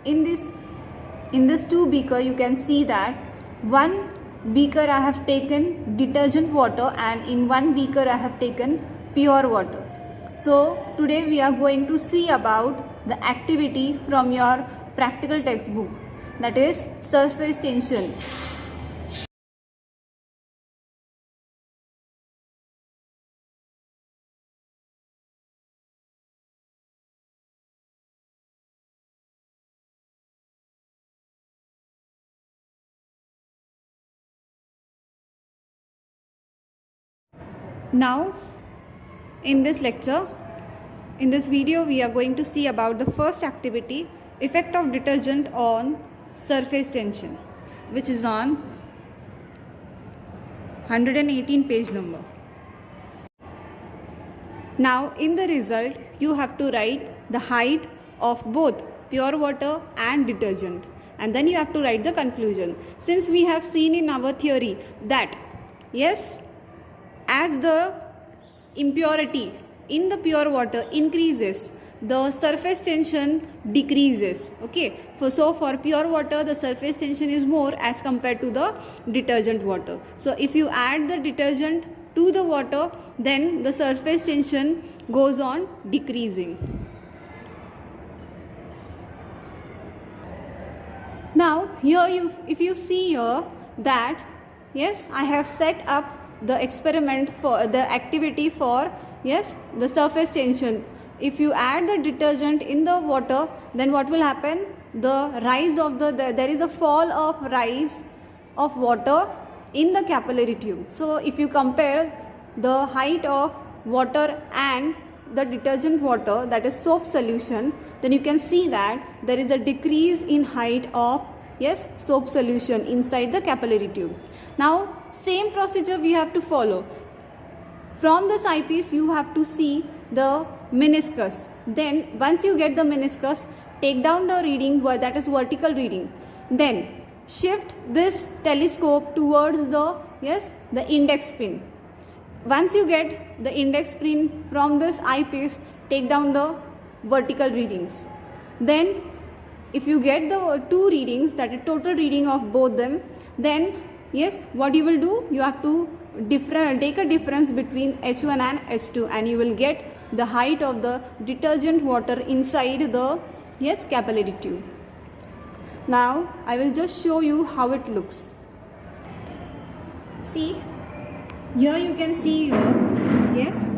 in this two beaker you can see that one beaker I have taken detergent water and in one beaker I have taken pure water. So today we are going to see about the activity from your practical textbook, that is surface tension. Now in this lecture, in this video, we are going to see about the first activity, effect of detergent on surface tension, which is on 118 page number. Now in the result, you have to write the height of both pure water and detergent, and then you have to write the conclusion. Since we have seen in our theory that yes, as the impurity in the pure water increases, the surface tension decreases. Okay, so for pure water the surface tension is more as compared to the detergent water. So if you add the detergent to the water, then the surface tension goes on decreasing. Now here if you see here that yes, I have set up the experiment for the activity for yes, the surface tension. If you add the detergent in the water, then what will happen? The rise of there is a fall of rise of water in the capillary tube. So if you compare the height of water and the detergent water, that is soap solution, then you can see that there is a decrease in height of yes, soap solution inside the capillary tube. Now same procedure we have to follow. From this eyepiece you have to see the meniscus. Then once you get the meniscus, take down the reading, that is vertical reading. Then shift this telescope towards the yes, the index pin. Once you get the index pin from this eyepiece, take down the vertical readings. Then if you get the two readings, that is total reading of both them, then yes, what you will do, you have to take a difference between H1 and H2 and you will get the height of the detergent water inside the yes, capillary tube. Now I will just show you how it looks. See, here you can see here, yes,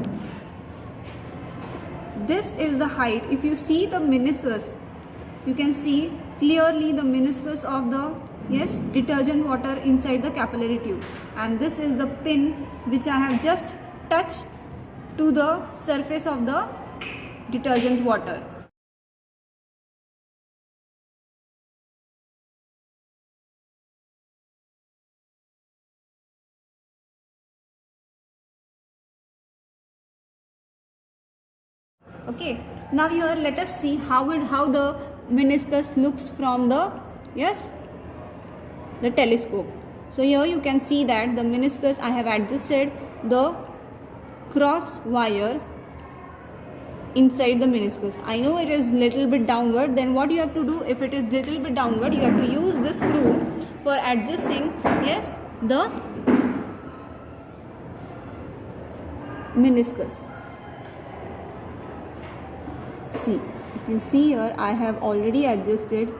this is the height. If you see the meniscus, you can see clearly the meniscus of the yes, detergent water inside the capillary tube, and this is the pin which I have just touched to the surface of the detergent water. Okay, now here let us see how the meniscus looks from the yes, the telescope. So here you can see that the meniscus, I have adjusted the cross wire inside the meniscus. I know it is little bit downward, then what you have to do, if it is little bit downward, you have to use this screw for adjusting yes, the meniscus. See, if you see here, I have already adjusted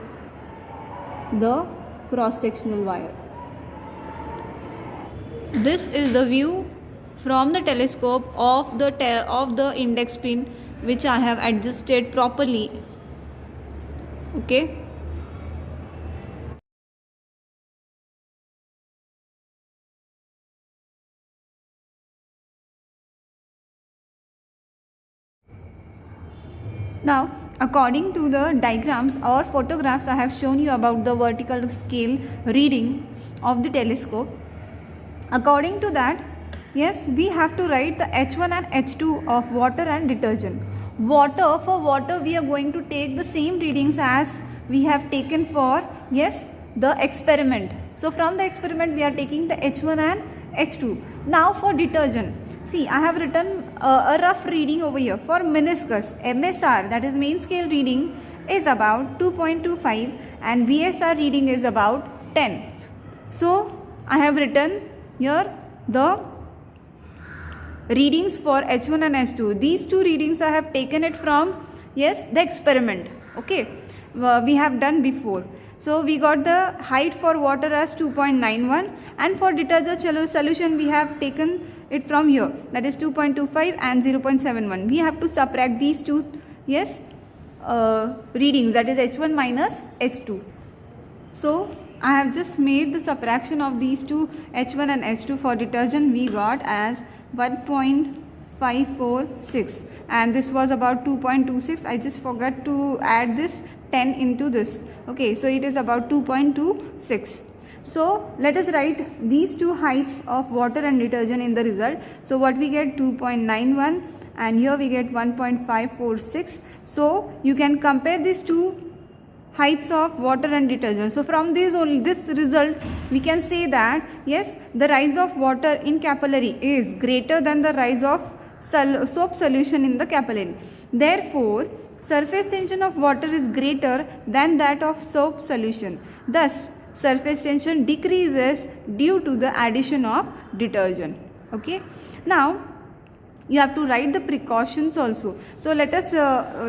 the cross-sectional wire. This is the view from the telescope of the index pin which I have adjusted properly. Okay. Now, according to the diagrams or photographs I have shown you about the vertical scale reading of the telescope, according to that, yes, we have to write the H1 and H2 of water and detergent. For water we are going to take the same readings as we have taken for, yes, the experiment. So from the experiment we are taking the H1 and H2. Now for detergent, see, I have written a rough reading over here for meniscus. MSR, that is main scale reading, is about 2.25 and VSR reading is about 10. So I have written here the readings for H1 and H2. These two readings I have taken it from, yes, the experiment. Okay, we have done before. So we got the height for water as 2.91 and for detergent solution we have taken it from here, that is 2.25 and 0.71. We have to subtract these two, yes, readings, that is H1 minus H2. So I have just made the subtraction of these two, H1 and H2. For detergent we got as 1.546 and this was about 2.26. I just forgot to add this 10 into this. Okay, so it is about 2.26. So let us write these two heights of water and detergent in the result. So what we get, 2.91 and here we get 1.546. So you can compare these two heights of water and detergent. So from this result we can say that yes, the rise of water in capillary is greater than the rise of soap solution in the capillary. Therefore surface tension of water is greater than that of soap solution. Thus surface tension decreases due to the addition of detergent. Okay, now you have to write the precautions also. So let us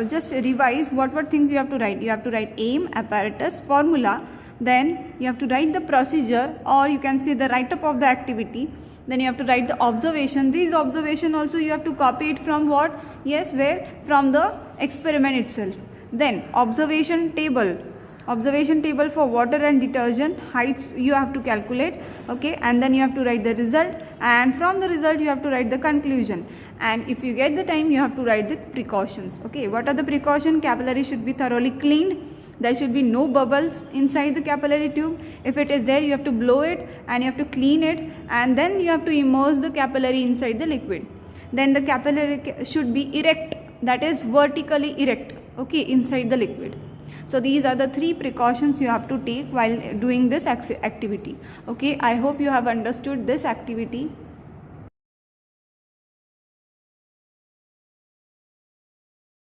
just revise what things you have to write. You have to write aim, apparatus, formula, then you have to write the procedure, or you can say the write-up of the activity. Then you have to write the observation. These observation also you have to copy it from what? Yes, where? From the experiment itself. Then observation table for water and detergent heights you have to calculate. Okay, and then you have to write the result, and from the result you have to write the conclusion, and if you get the time you have to write the precautions. Okay, what are the precautions? Capillary should be thoroughly cleaned. There should be no bubbles inside the capillary tube. If it is there, you have to blow it and you have to clean it, and then you have to immerse the capillary inside the liquid. Then the capillary should be erect, that is vertically erect, okay, inside the liquid. So these are the 3 precautions you have to take while doing this activity. Okay, I hope you have understood this activity.